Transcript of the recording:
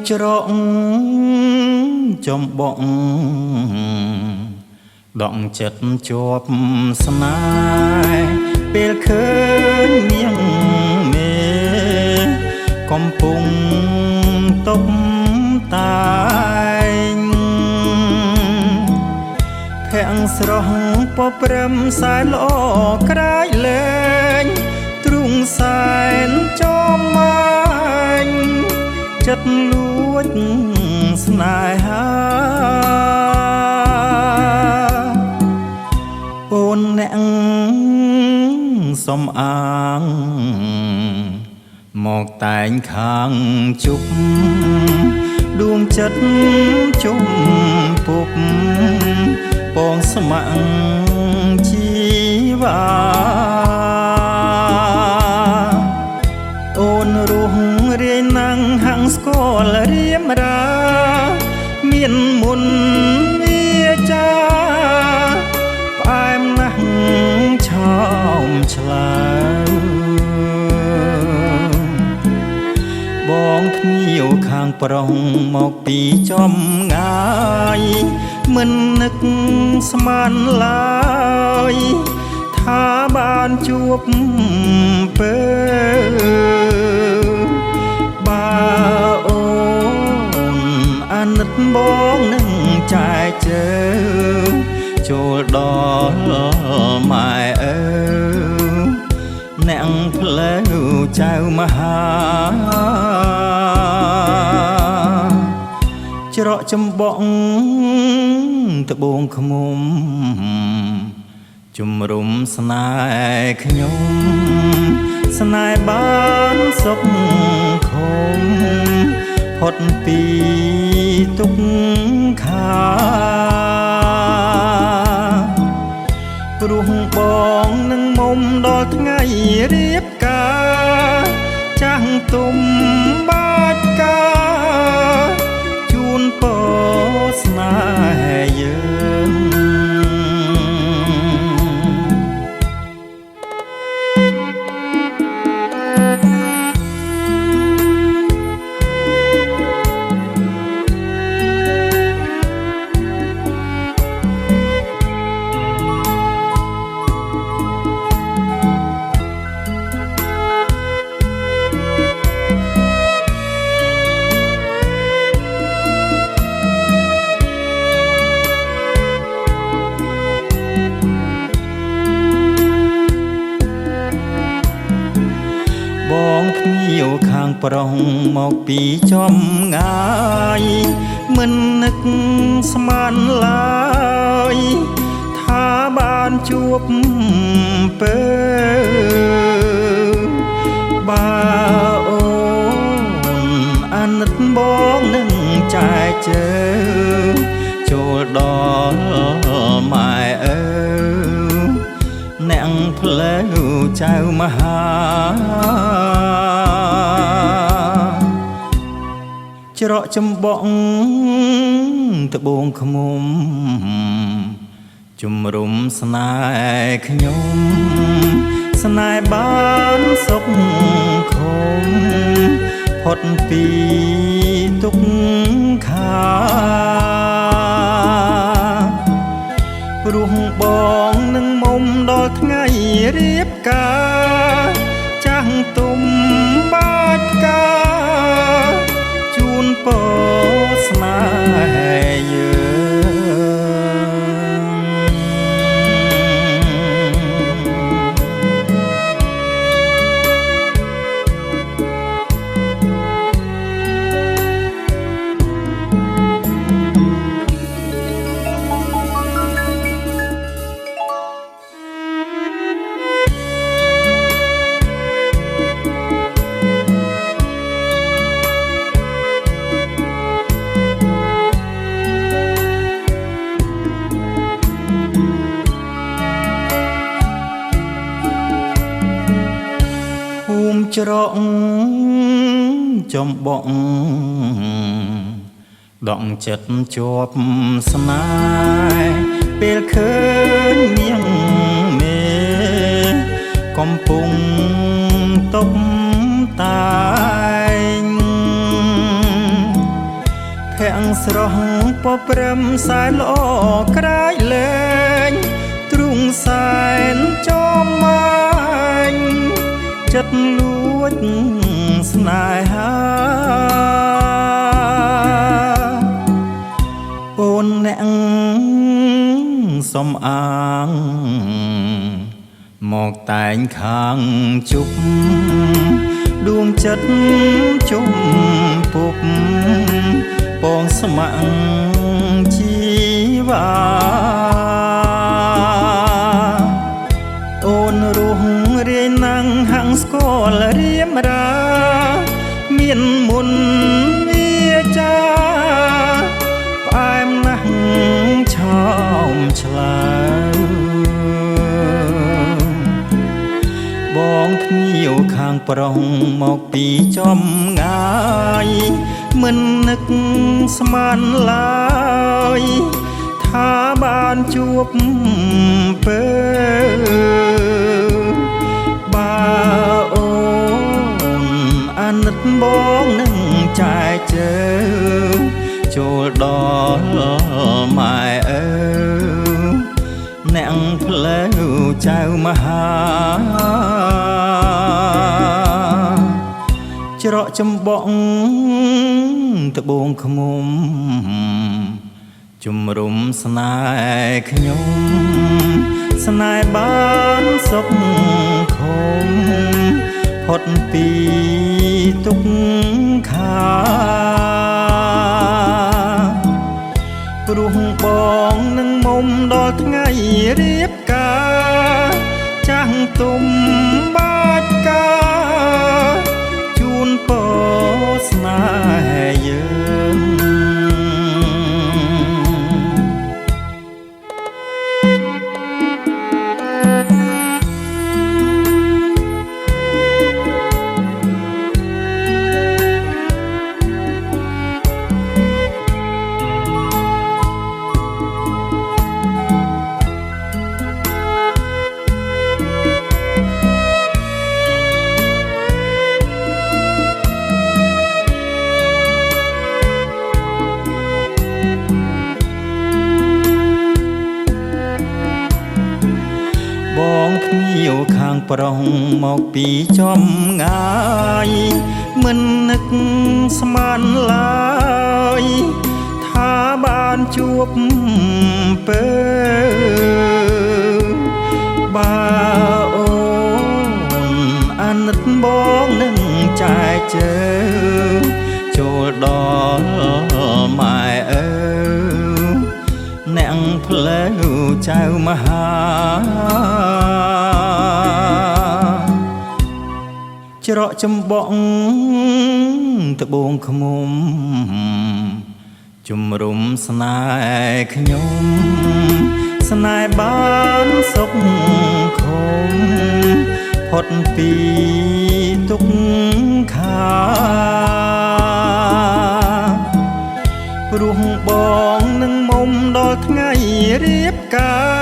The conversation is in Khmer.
ច្រកចំបងដងចិត្តជាប់ស្នេហ៍ពេលឃើញនាងមេកំពុងតបតែងភាំងស្រស់ពព្រឹមសែនល្អក្រាយលែងទ្រុងសែនចំមាញ់ចិត្តលួចស្នេហាអូនអ្នកសំអាងមកតែងខាងជប់ដួងចិត្តជុំពុកពងស្ម័គ្រជីវ៉ាអូនរស់រាយណាំងហាំងស្គាល់រៀមរាមានមុនវាចាផ្អែមណាស់ឆោមឆ្លើយបងភ្ញៀវខាងប្រុងមកពីចំងាយមិននឹកស្មានឡើយថាបានជួបពេលបើអូនអាណិតបងនឹងចែកជើងចូលដល់ម៉ែអើអ្នកផ្លូវចៅមហាច្រកចំបងត្បូងឃ្មុំជំរុំស្នេហ៍ខ្ញុំស្នេហ៍បានសុខខំផុតពីទុក្ខាព្រោះបងនឹងមុំដល់ថ្ងៃរៀបការចាស់ទុំបាច់ការជូនពរស្នេហ៍យើងបងភ្ញៀវខាងប្រុងមកពីចំងាយមិននឹកស្មានឡើយថាបានជួបពេលបើអូនអាណិតបងនឹងចែកជើងចូលដល់ម៉ែអើអ្នកផ្លូវចៅមហាច្រកចំបងត្បូងឃ្មុំជំរុំស្នេហ៍ខ្ញុំស្នេហ៍បានសុខខំផុតពីទុក្ខាព្រោះបងនឹងមុំដល់ថ្ងៃរៀបការចាស់ទុំបាច់ការជូនពរស្នេហ៍យើងច្រកចំបងដងចិត្តជាប់ស្នេហ៍ពេលឃើញនាងមេកំពុងតបតែង ភាំងស្រស់ពព្រឹមសែនល្អក្រាយលែងទ្រុងសែនចំមាញ់ចិត្តលួចស្នេហាអូនអ្នកសំអាងមកតែងខាងជប់ដួងចិត្តជុំពុបពងស្ម័គ្រជីវ៉ាអូនរស់រាយណាំងហាំងស្គាល់រៀមរាមានមុនវាចាផ្អែមណាស់ឆោមឆ្លើបងភ្ញៀវខាងប្រុងមកពីចំងាយមិននឹកស្មានឡើយថាបានជួបពេលបើអូនអាណិតបងនឹងចែកជើងចូលដល់ម៉ែអើអ្នកផ្លូវចៅមហាច្រកចំបក់ត្បូងឃ្មុំជំរុំស្នេហ៍ខ្ញុំស្នេហ៍បានសុខខំផុតពីទុក្ខាព្រោះបងនឹងមុំដល់ថ្ងៃរៀបការចាស់ទុំបាច់ការជូនពរស្នេហ៍យើងបងភ្ញៀវខាងប្រុងមកពីចំងាយមិននឹកស្មានឡើយថាបានជួបពេលបើអូនអាណិតបងនឹងចែកជើងចូលដល់ម៉ែអើអ្នកផ្លូវចៅមហាច្រកចំបក់ត្បូងឃ្មុំជំរុំស្នេហ៍ខ្ញុំស្នេហ៍បានសុខខំផុតពីទុក្ខាព្រោះបងនឹងមុំដល់ថ្ងៃរៀបការ